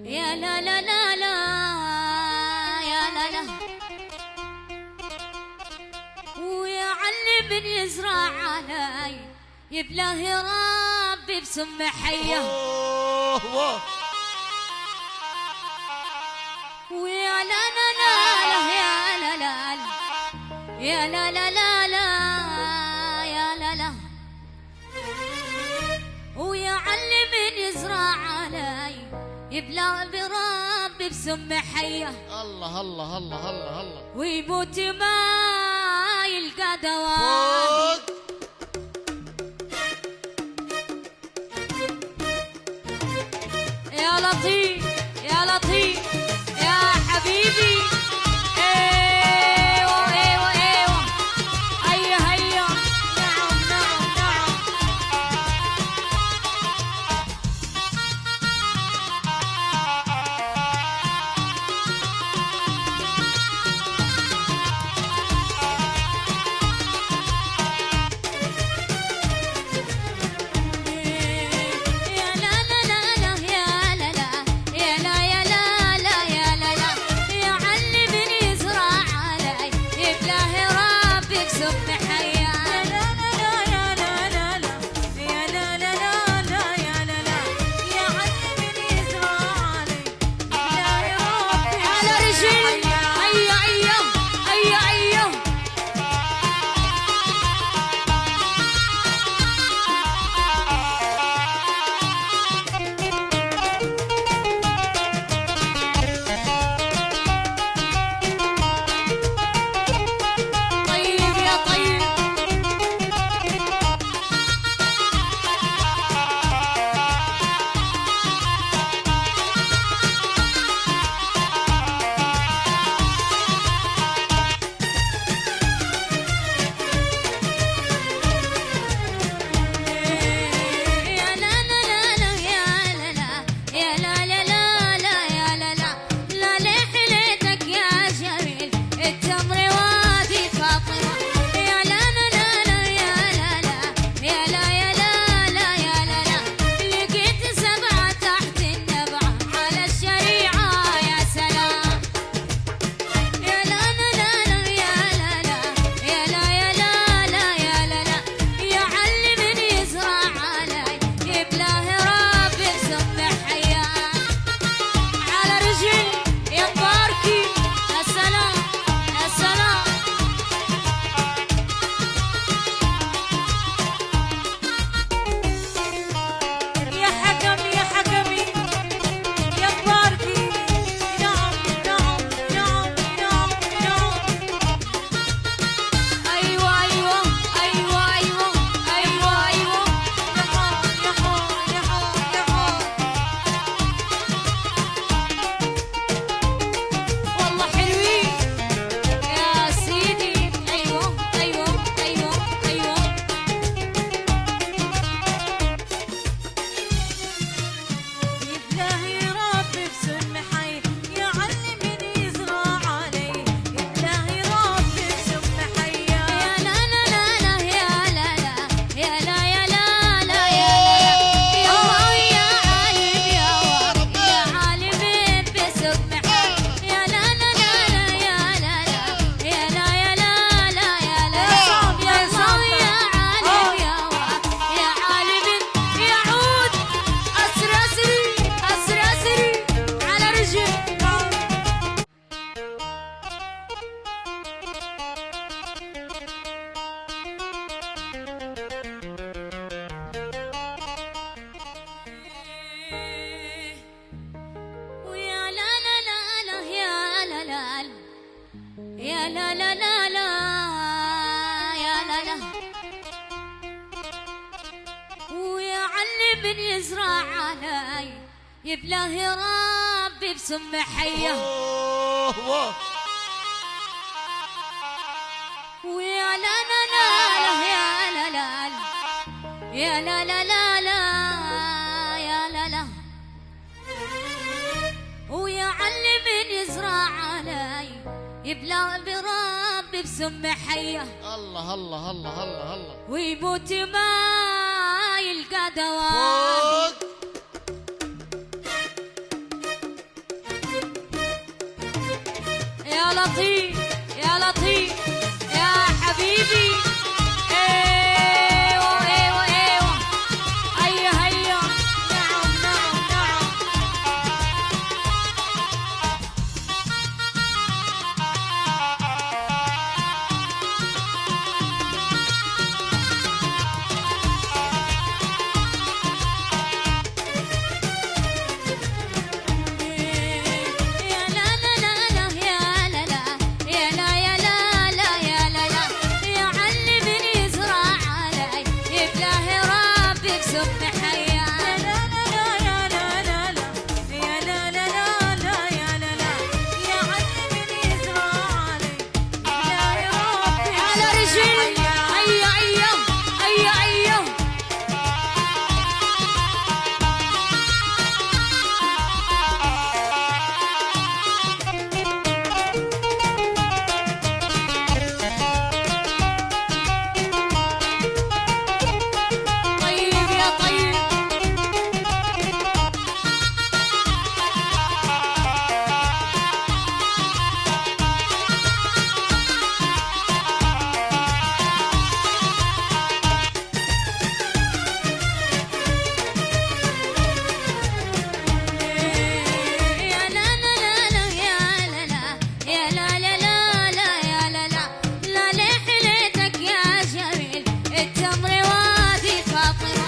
يا لا لا لا لا يا لا لا ويعلم من يزرع علي يبلاه ربي بسم حيه ويا لا لا لا لا يا لا لا يا لا لا لا لا يا لا لا ويعلم من يزرع علي يبلغ بربي بسم حيه الله الله الله الله الله ويموت ما يلقى دواء يا لطيف يا لطيف يا حبيبي ايوه ايوه ايوه هيا هيا نعم نعم نعم يا لا لا لا لا يا لا لا ويعلم من يزرع علي يبلاه ربي بسم حيه ويا لا لا لا لا يا لا لا يا لا لا لا لا يا لا لا ويعلم من يزرع علي يبلغ بربي بسم حيه الله الله الله الله الله ويموت ما يلقى دواء